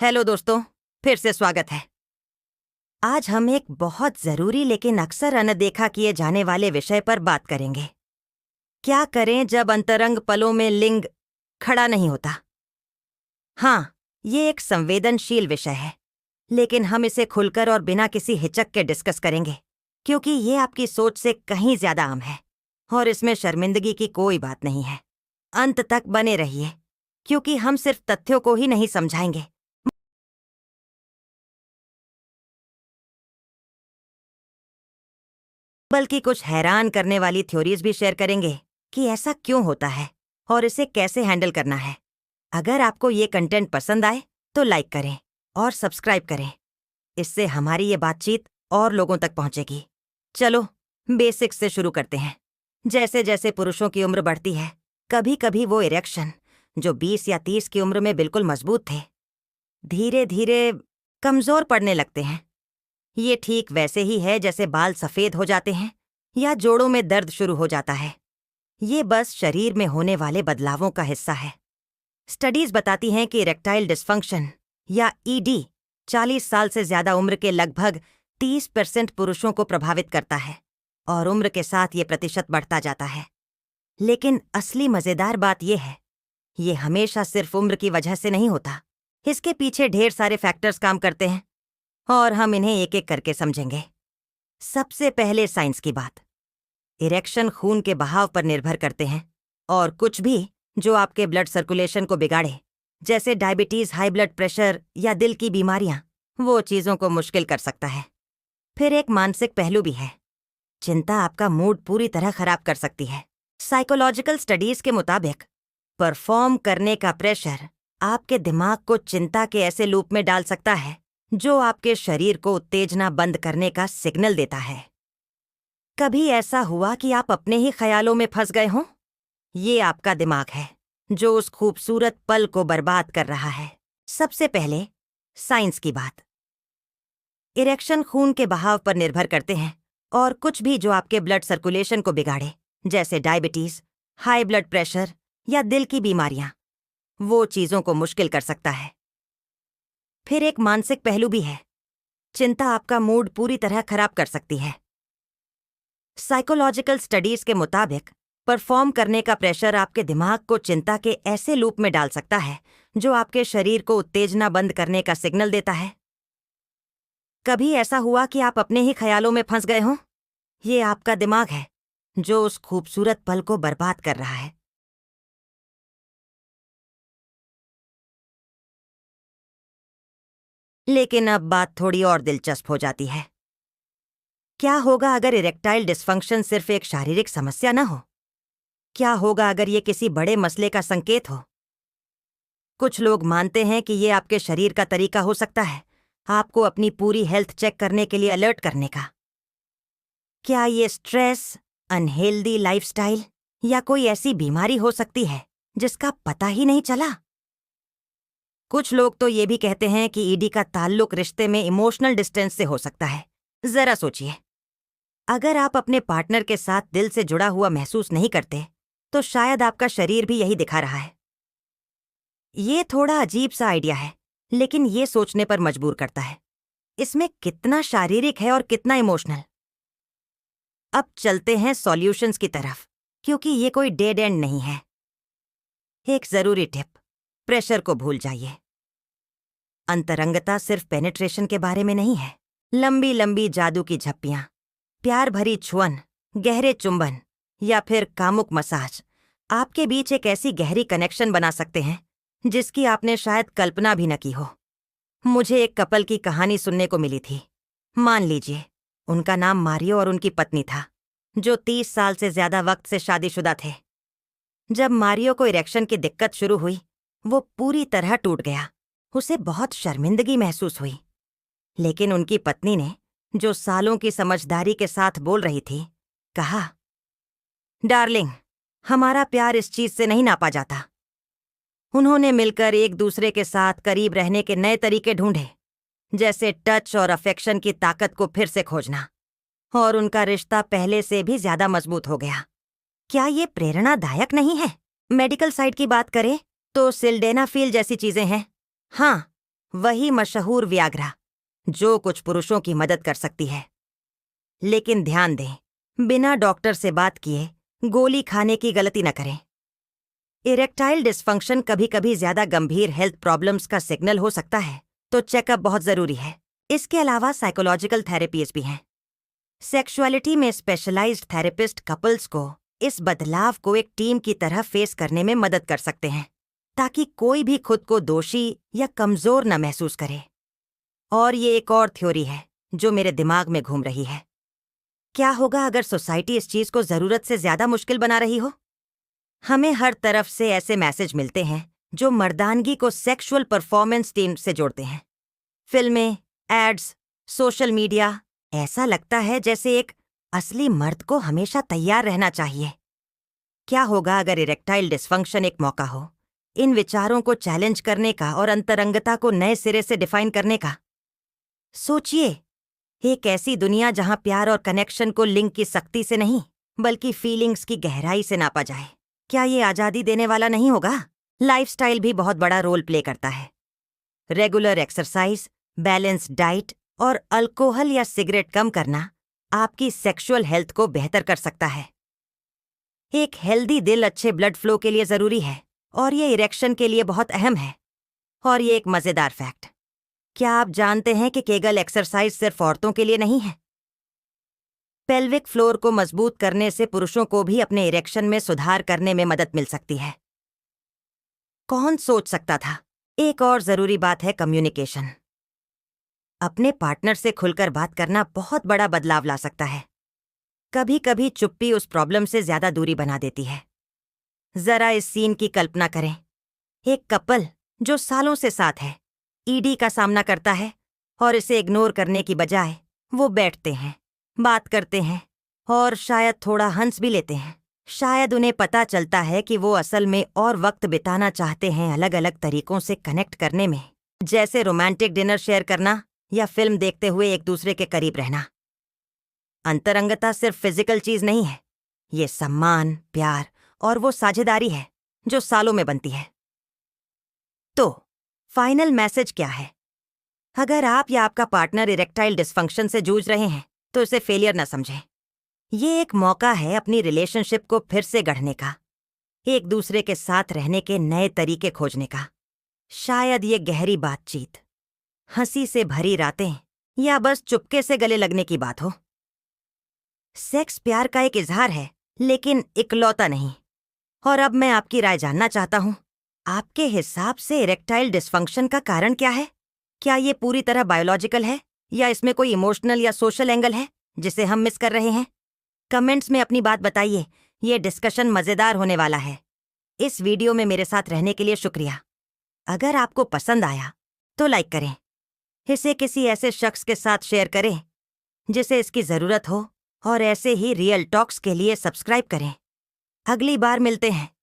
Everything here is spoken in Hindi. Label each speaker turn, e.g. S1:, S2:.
S1: हेलो दोस्तों, फिर से स्वागत है। आज हम एक बहुत जरूरी लेकिन अक्सर अनदेखा किए जाने वाले विषय पर बात करेंगे। क्या करें जब अंतरंग पलों में लिंग खड़ा नहीं होता? हाँ, ये एक संवेदनशील विषय है, लेकिन हम इसे खुलकर और बिना किसी हिचक के डिस्कस करेंगे, क्योंकि ये आपकी सोच से कहीं ज्यादा आम है और इसमें शर्मिंदगी की कोई बात नहीं है। अंत तक बने रहिए, क्योंकि हम सिर्फ तथ्यों को ही नहीं समझाएंगे, बल्कि कुछ हैरान करने वाली थ्योरीज भी शेयर करेंगे कि ऐसा क्यों होता है और इसे कैसे हैंडल करना है। अगर आपको ये कंटेंट पसंद आए तो लाइक करें और सब्सक्राइब करें। इससे हमारी ये बातचीत और लोगों तक पहुंचेगी। चलो बेसिक्स से शुरू करते हैं। जैसे जैसे पुरुषों की उम्र बढ़ती है, कभी कभी वो इरेक्शन जो 20 या 30 की उम्र में बिल्कुल मजबूत थे, धीरे धीरे कमजोर पड़ने लगते हैं। ये ठीक वैसे ही है जैसे बाल सफेद हो जाते हैं या जोड़ों में दर्द शुरू हो जाता है। ये बस शरीर में होने वाले बदलावों का हिस्सा है। स्टडीज बताती हैं कि इरेक्टाइल डिस्फंक्शन या ईडी 40 साल से ज्यादा उम्र के लगभग 30% पुरुषों को प्रभावित करता है और उम्र के साथ ये प्रतिशत बढ़ता जाता है। लेकिन असली मजेदार बात यह है, ये हमेशा सिर्फ उम्र की वजह से नहीं होता। इसके पीछे ढेर सारे फैक्टर्स काम करते हैं और हम इन्हें एक एक करके समझेंगे। सबसे पहले साइंस की बात। इरेक्शन खून के बहाव पर निर्भर करते हैं और कुछ भी जो आपके ब्लड सर्कुलेशन को बिगाड़े, जैसे डायबिटीज, हाई ब्लड प्रेशर या दिल की बीमारियां, वो चीजों को मुश्किल कर सकता है। फिर एक मानसिक पहलू भी है। चिंता आपका मूड पूरी तरह खराब कर सकती है। साइकोलॉजिकल स्टडीज के मुताबिक परफॉर्म करने का प्रेशर आपके दिमाग को चिंता के ऐसे लूप में डाल सकता है जो आपके शरीर को उत्तेजना बंद करने का सिग्नल देता है। कभी ऐसा हुआ कि आप अपने ही ख्यालों में फंस गए हों? ये आपका दिमाग है जो उस खूबसूरत पल को बर्बाद कर रहा है। सबसे पहले साइंस की बात। इरेक्शन खून के बहाव पर निर्भर करते हैं और कुछ भी जो आपके ब्लड सर्कुलेशन को बिगाड़े, जैसे डायबिटीज, हाई ब्लड प्रेशर या दिल की बीमारियां, वो चीजों को मुश्किल कर सकता है। फिर एक मानसिक पहलू भी है। चिंता आपका मूड पूरी तरह खराब कर सकती है। साइकोलॉजिकल स्टडीज के मुताबिक परफॉर्म करने का प्रेशर आपके दिमाग को चिंता के ऐसे लूप में डाल सकता है जो आपके शरीर को उत्तेजना बंद करने का सिग्नल देता है। कभी ऐसा हुआ कि आप अपने ही ख्यालों में फंस गए हों? ये आपका दिमाग है जो उस खूबसूरत पल को बर्बाद कर रहा है। लेकिन अब बात थोड़ी और दिलचस्प हो जाती है। क्या होगा अगर इरेक्टाइल डिस्फंक्शन सिर्फ एक शारीरिक समस्या न हो? क्या होगा अगर ये किसी बड़े मसले का संकेत हो? कुछ लोग मानते हैं कि ये आपके शरीर का तरीका हो सकता है आपको अपनी पूरी हेल्थ चेक करने के लिए अलर्ट करने का। क्या ये स्ट्रेस, अनहेल्दी लाइफस्टाइल या कोई ऐसी बीमारी हो सकती है जिसका पता ही नहीं चला? कुछ लोग तो ये भी कहते हैं कि ईडी का ताल्लुक रिश्ते में इमोशनल डिस्टेंस से हो सकता है। जरा सोचिए, अगर आप अपने पार्टनर के साथ दिल से जुड़ा हुआ महसूस नहीं करते, तो शायद आपका शरीर भी यही दिखा रहा है। ये थोड़ा अजीब सा आइडिया है, लेकिन ये सोचने पर मजबूर करता है। इसमें कितना शारीरिक है और कितना इमोशनल। अब चलते हैं सॉल्यूशंस की तरफ, क्योंकि ये कोई डेड एंड नहीं है। एक जरूरी टिप, प्रेशर को भूल जाइए। अंतरंगता सिर्फ पेनिट्रेशन के बारे में नहीं है। लंबी लंबी जादू की झप्पियां, प्यार भरी छुअन, गहरे चुंबन या फिर कामुक मसाज आपके बीच एक ऐसी गहरी कनेक्शन बना सकते हैं जिसकी आपने शायद कल्पना भी न की हो। मुझे एक कपल की कहानी सुनने को मिली थी। मान लीजिए उनका नाम मारियो और उनकी पत्नी था, जो 30 साल से ज्यादा वक्त से शादीशुदा थे। जब मारियो को इरेक्शन की दिक्कत शुरू हुई, वो पूरी तरह टूट गया। उसे बहुत शर्मिंदगी महसूस हुई। लेकिन उनकी पत्नी ने, जो सालों की समझदारी के साथ बोल रही थी, कहा, डार्लिंग, हमारा प्यार इस चीज से नहीं नापा जाता। उन्होंने मिलकर एक दूसरे के साथ करीब रहने के नए तरीके ढूंढे, जैसे टच और अफेक्शन की ताकत को फिर से खोजना, और उनका रिश्ता पहले से भी ज्यादा मजबूत हो गया। क्या ये प्रेरणादायक नहीं है? मेडिकल साइड की बात करें तो सिल्डेनाफिल जैसी चीजें हैं। हाँ, वही मशहूर व्याग्रा जो कुछ पुरुषों की मदद कर सकती है। लेकिन ध्यान दें, बिना डॉक्टर से बात किए गोली खाने की गलती न करें। इरेक्टाइल डिस्फंक्शन कभी कभी ज्यादा गंभीर हेल्थ प्रॉब्लम्स का सिग्नल हो सकता है, तो चेकअप बहुत जरूरी है। इसके अलावा साइकोलॉजिकल थेरेपीज भी हैं। सेक्सुअलिटी में स्पेशलाइज्ड थेरेपिस्ट कपल्स को इस बदलाव को एक टीम की तरह फेस करने में मदद कर सकते हैं, ताकि कोई भी खुद को दोषी या कमजोर न महसूस करे। और ये एक और थ्योरी है जो मेरे दिमाग में घूम रही है। क्या होगा अगर सोसाइटी इस चीज को जरूरत से ज्यादा मुश्किल बना रही हो? हमें हर तरफ से ऐसे मैसेज मिलते हैं जो मर्दानगी को सेक्सुअल परफॉर्मेंस टीम से जोड़ते हैं। फिल्में, एड्स, सोशल मीडिया, ऐसा लगता है जैसे एक असली मर्द को हमेशा तैयार रहना चाहिए। क्या होगा अगर इरेक्टाइल डिस्फंक्शन एक मौका हो इन विचारों को चैलेंज करने का और अंतरंगता को नए सिरे से डिफाइन करने का? सोचिए, एक ऐसी दुनिया जहां प्यार और कनेक्शन को लिंग की सख्ती से नहीं, बल्कि फीलिंग्स की गहराई से नापा जाए। क्या ये आजादी देने वाला नहीं होगा? लाइफस्टाइल भी बहुत बड़ा रोल प्ले करता है। रेगुलर एक्सरसाइज, बैलेंस्ड डाइट और अल्कोहल या सिगरेट कम करना आपकी सेक्सुअल हेल्थ को बेहतर कर सकता है। एक हेल्दी दिल अच्छे ब्लड फ्लो के लिए जरूरी है, और ये इरेक्शन के लिए बहुत अहम है। और ये एक मजेदार फैक्ट, क्या आप जानते हैं कि केगल एक्सरसाइज सिर्फ औरतों के लिए नहीं है? पेल्विक फ्लोर को मजबूत करने से पुरुषों को भी अपने इरेक्शन में सुधार करने में मदद मिल सकती है। कौन सोच सकता था? एक और जरूरी बात है कम्युनिकेशन। अपने पार्टनर से खुलकर बात करना बहुत बड़ा बदलाव ला सकता है। कभी कभी चुप्पी उस प्रॉब्लम से ज्यादा दूरी बना देती है। जरा इस सीन की कल्पना करें। एक कपल जो सालों से साथ है, ईडी का सामना करता है, और इसे इग्नोर करने की बजाय वो बैठते हैं, बात करते हैं और शायद थोड़ा हंस भी लेते हैं। शायद उन्हें पता चलता है कि वो असल में और वक्त बिताना चाहते हैं, अलग अलग तरीकों से कनेक्ट करने में, जैसे रोमांटिक डिनर शेयर करना या फिल्म देखते हुए एक दूसरे के करीब रहना। अंतरंगता सिर्फ फिजिकल चीज नहीं है, ये सम्मान, प्यार और वो साझेदारी है जो सालों में बनती है। तो फाइनल मैसेज क्या है? अगर आप या आपका पार्टनर इरेक्टाइल डिस्फंक्शन से जूझ रहे हैं, तो इसे फेलियर न समझें। ये एक मौका है अपनी रिलेशनशिप को फिर से गढ़ने का, एक दूसरे के साथ रहने के नए तरीके खोजने का। शायद ये गहरी बातचीत, हंसी से भरी रातें या बस चुपके से गले लगने की बात हो। सेक्स प्यार का एक इजहार है, लेकिन इकलौता नहीं। और अब मैं आपकी राय जानना चाहता हूं। आपके हिसाब से इरेक्टाइल डिस्फंक्शन का कारण क्या है? क्या ये पूरी तरह बायोलॉजिकल है या इसमें कोई इमोशनल या सोशल एंगल है जिसे हम मिस कर रहे हैं? कमेंट्स में अपनी बात बताइए। ये डिस्कशन मजेदार होने वाला है। इस वीडियो में मेरे साथ रहने के लिए शुक्रिया। अगर आपको पसंद आया तो लाइक करें, इसे किसी ऐसे शख्स के साथ शेयर करें जिसे इसकी जरूरत हो, और ऐसे ही रियल टॉक्स के लिए सब्सक्राइब करें। अगली बार मिलते हैं।